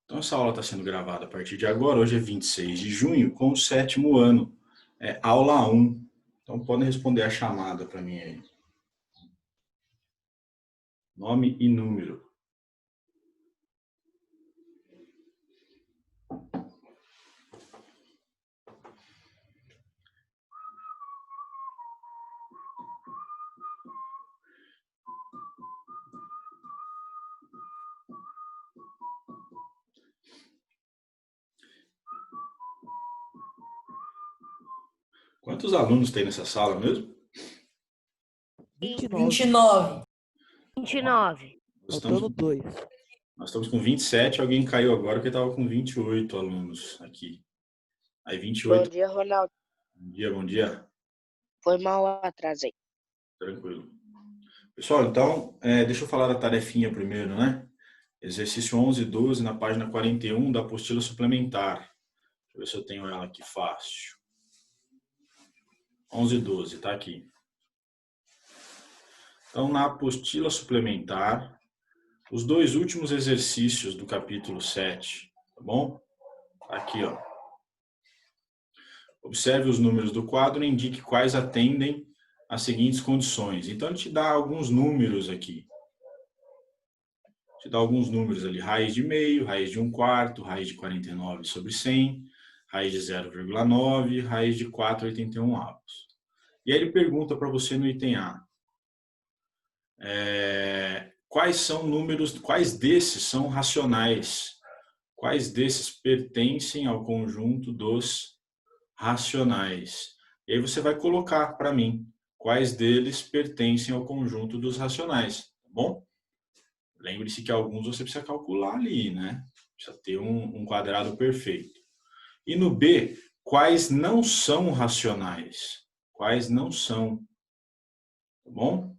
Então, essa aula está sendo gravada a partir de agora. Hoje é 26 de junho, com o 7º ano. É aula 1. Então, podem responder a chamada para mim aí. Nome e número. Quantos alunos tem nessa sala mesmo? 29. 29. Faltando 2. Nós estamos com 27, alguém caiu agora porque estava com 28 alunos aqui. Aí 28. Bom dia, Ronaldo. Bom dia, bom dia. Foi mal atrasei. Tranquilo. Pessoal, então, deixa eu falar da tarefinha primeiro, né? Exercício 11 e 12 na página 41 da apostila suplementar. Deixa eu ver se eu tenho ela aqui fácil. 11 e 12, tá aqui. Então, na apostila suplementar, os dois últimos exercícios do capítulo 7, tá bom? Aqui, ó. Observe os números do quadro e indique quais atendem às seguintes condições. Então, ele te dá alguns números aqui. Te dá alguns números ali. Raiz de meio, raiz de 1/4, raiz de 49 sobre 100, raiz de 0,9, raiz de 4,81 avos. E aí ele pergunta para você no item A. Quais são números, quais desses são racionais? Quais desses pertencem ao conjunto dos racionais? E aí você vai colocar para mim quais deles pertencem ao conjunto dos racionais, tá bom? Lembre-se que alguns você precisa calcular ali, né? Precisa ter um quadrado perfeito. E no B, quais não são racionais? Quais não são? Tá bom?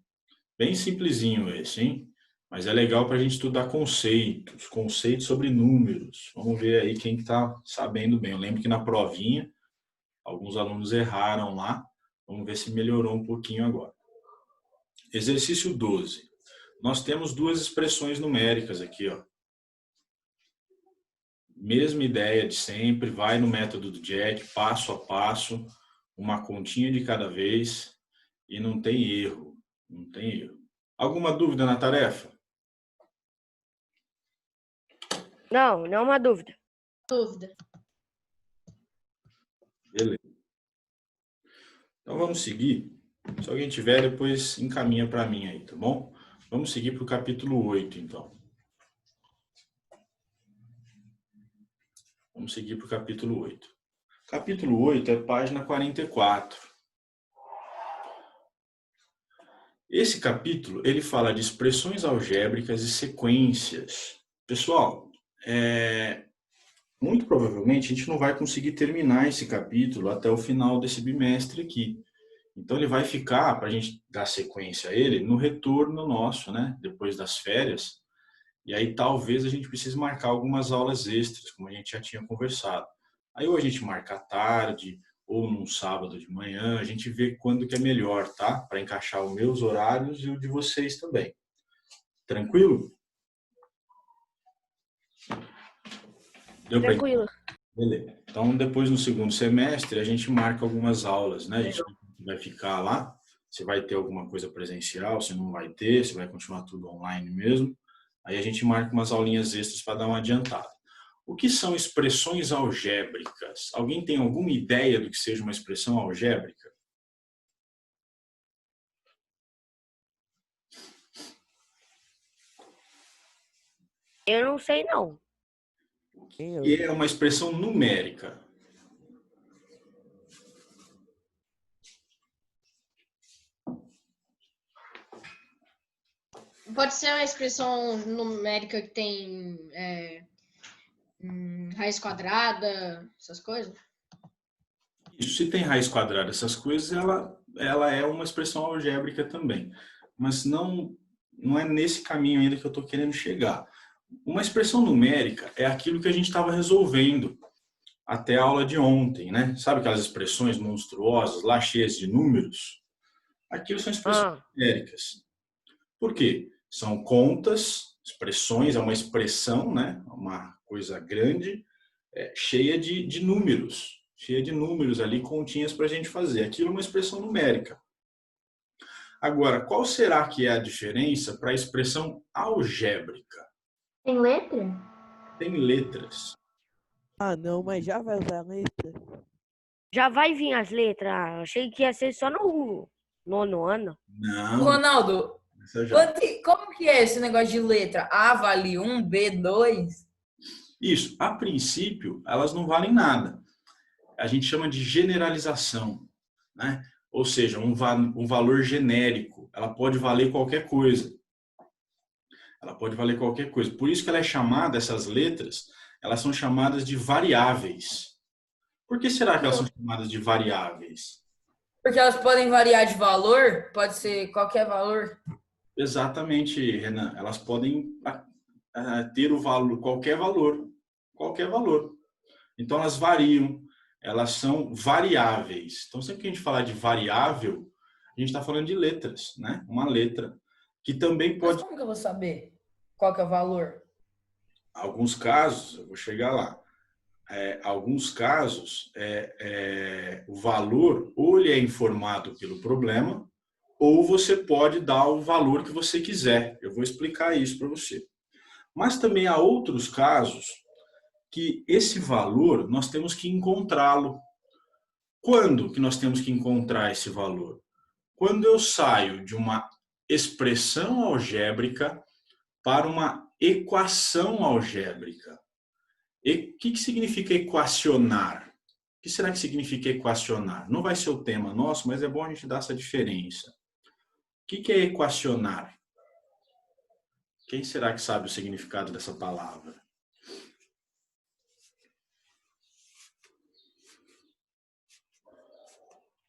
Bem simplesinho esse, hein? Mas é legal para a gente estudar conceitos sobre números. Vamos ver aí quem está sabendo bem. Eu lembro que na provinha, alguns alunos erraram lá. Vamos ver se melhorou um pouquinho agora. Exercício 12. Nós temos duas expressões numéricas aqui, ó. Mesma ideia de sempre, vai no método do Jack, passo a passo, uma continha de cada vez e não tem erro, não tem erro. Alguma dúvida na tarefa? Não, não é uma dúvida. Dúvida. Beleza. Então vamos seguir. Se alguém tiver, depois encaminha para mim aí, tá bom? Vamos seguir para o capítulo 8, então. Vamos seguir para o capítulo 8. Capítulo 8 é página 44. Esse capítulo, ele fala de expressões algébricas e sequências. Pessoal, muito provavelmente a gente não vai conseguir terminar esse capítulo até o final desse bimestre aqui. Então ele vai ficar, para a gente dar sequência a ele, no retorno nosso, né? Depois das férias. E aí talvez a gente precise marcar algumas aulas extras, como a gente já tinha conversado. Aí ou a gente marca à tarde, ou num sábado de manhã, a gente vê quando que é melhor, tá? Para encaixar os meus horários e o de vocês também. Tranquilo? Deu pra Tranquilo. Beleza. Então, depois no segundo semestre, a gente marca algumas aulas, né? A gente vai ficar lá, se vai ter alguma coisa presencial, se não vai ter, se vai continuar tudo online mesmo. Aí a gente marca umas aulinhas extras para dar uma adiantada. O que são expressões algébricas? Alguém tem alguma ideia do que seja uma expressão algébrica? Eu não sei, não. O que é uma expressão numérica? Pode ser uma expressão numérica que tem raiz quadrada, essas coisas? Isso, se tem raiz quadrada, essas coisas, ela é uma expressão algébrica também. Mas não é nesse caminho ainda que eu estou querendo chegar. Uma expressão numérica é aquilo que a gente estava resolvendo até a aula de ontem, né? Sabe aquelas expressões monstruosas, lá cheias de números? Aquilo são expressões numéricas. Por quê? São contas, expressões, é uma expressão, né? Uma coisa grande, cheia de números. Cheia de números ali, continhas para a gente fazer. Aquilo é uma expressão numérica. Agora, qual será que é a diferença para a expressão algébrica? Tem letra? Tem letras. Ah, não, mas já vai usar a letra? Já vai vir as letras. Achei que ia ser só no nono ano. Não. Ronaldo, Essa já. como que é esse negócio de letra? A vale 1, B 2? Isso, a princípio, elas não valem nada. A gente chama de generalização, né? Ou seja, um valor genérico. Ela pode valer qualquer coisa. Ela pode valer qualquer coisa. Por isso que ela é chamada, essas letras, elas são chamadas de variáveis. Por que será que elas são chamadas de variáveis? Porque elas podem variar de valor, pode ser qualquer valor. Exatamente, Renan. Elas podem ter o valor, qualquer valor. Qualquer valor. Então, elas variam. Elas são variáveis. Então, sempre que a gente falar de variável, a gente está falando de letras, né? Uma letra. Que também Mas pode... como que eu vou saber qual que é o valor? Alguns casos, eu vou chegar lá. Alguns casos, o valor ou ele é informado pelo problema, ou você pode dar o valor que você quiser. Eu vou explicar isso para você. Mas também há outros casos que esse valor nós temos que encontrá-lo. Quando que nós temos que encontrar esse valor? Quando eu saio de uma expressão algébrica para uma equação algébrica. E o que significa equacionar? O que será que significa equacionar? Não vai ser o tema nosso, mas é bom a gente dar essa diferença. O que é equacionar? Quem será que sabe o significado dessa palavra?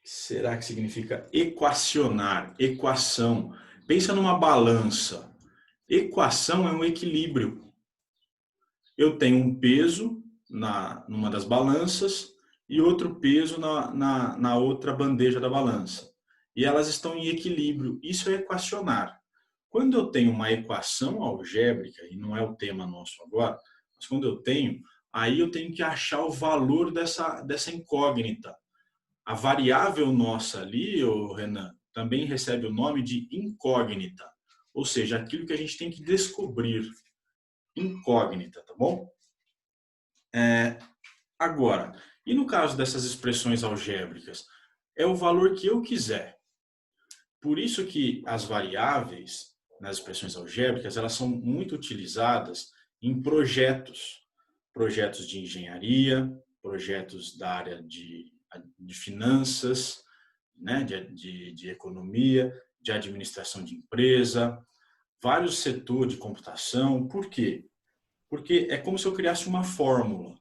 Será que significa equacionar? Equação. Pensa numa balança. Equação é um equilíbrio. Eu tenho um peso numa das balanças e outro peso na outra bandeja da balança. E elas estão em equilíbrio. Isso é equacionar. Quando eu tenho uma equação algébrica, e não é o tema nosso agora, mas quando eu tenho, aí eu tenho que achar o valor dessa incógnita. A variável nossa ali, Renan, também recebe o nome de incógnita. Ou seja, aquilo que a gente tem que descobrir. Incógnita, tá bom? Agora, e no caso dessas expressões algébricas? É o valor que eu quiser. Por isso que as variáveis nas expressões algébricas, elas são muito utilizadas em projetos. Projetos de engenharia, projetos da área de finanças, né? de economia, de administração de empresa, vários setores de computação. Por quê? Porque é como se eu criasse uma fórmula.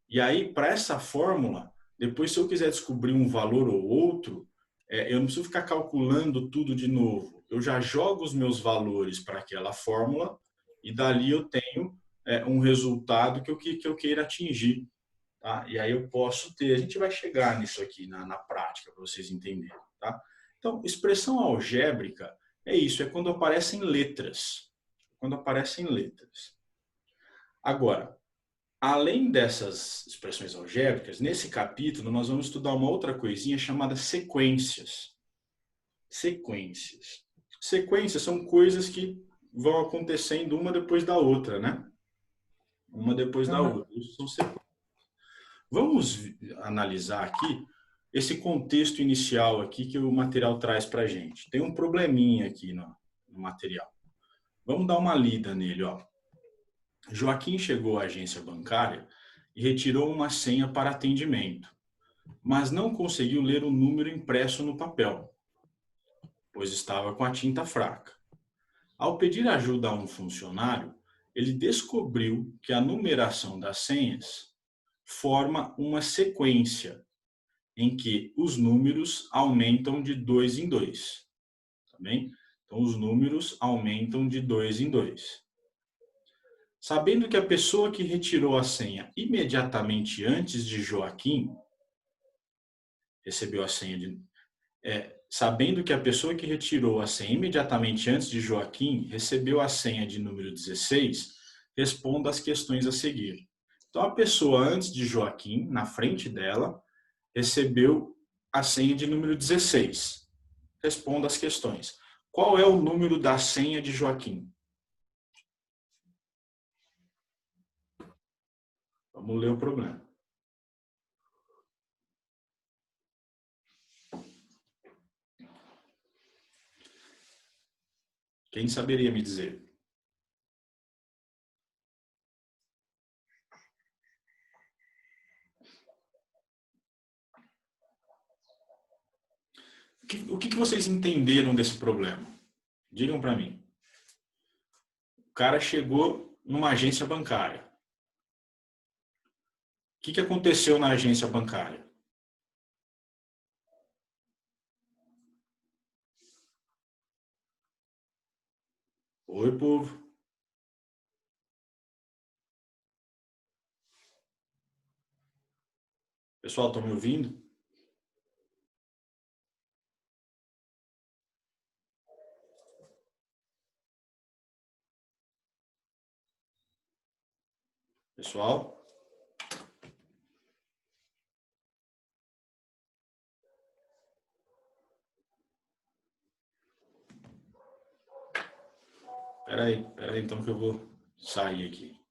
E aí, para essa fórmula, depois se eu quiser descobrir um valor ou outro, eu não preciso ficar calculando tudo de novo. Eu já jogo os meus valores para aquela fórmula e dali eu tenho um resultado que eu queira atingir. Tá? E aí eu posso ter, a gente vai chegar nisso aqui na prática, para vocês entenderem. Tá? Então, expressão algébrica é isso, é quando aparecem letras. Quando aparecem letras. Agora, além dessas expressões algébricas, nesse capítulo nós vamos estudar uma outra coisinha chamada sequências. Sequências. Sequências são coisas que vão acontecendo uma depois da outra, né? Uma depois da outra. Isso são sequências. Vamos analisar aqui esse contexto inicial aqui que o material traz para a gente. Tem um probleminha aqui no material. Vamos dar uma lida nele, ó. Joaquim chegou à agência bancária e retirou uma senha para atendimento, mas não conseguiu ler o número impresso no papel, pois estava com a tinta fraca. Ao pedir ajuda a um funcionário, ele descobriu que a numeração das senhas forma uma sequência em que os números aumentam de 2 em 2. Tá bem? Então, os números aumentam de 2 em 2. Sabendo que a pessoa que retirou a senha imediatamente antes de Joaquim recebeu a senha de... sabendo que a pessoa que retirou a senha imediatamente antes de Joaquim recebeu a senha de número 16, responda as questões a seguir. Então, a pessoa antes de Joaquim, na frente dela, recebeu a senha de número 16. Responda as questões. Qual é o número da senha de Joaquim? Vamos ler o problema. Quem saberia me dizer? O que vocês entenderam desse problema? Digam para mim. O cara chegou numa agência bancária. O que aconteceu na agência bancária? Oi, povo. Pessoal, estão me ouvindo? Pessoal? Espera aí, então que eu vou sair aqui.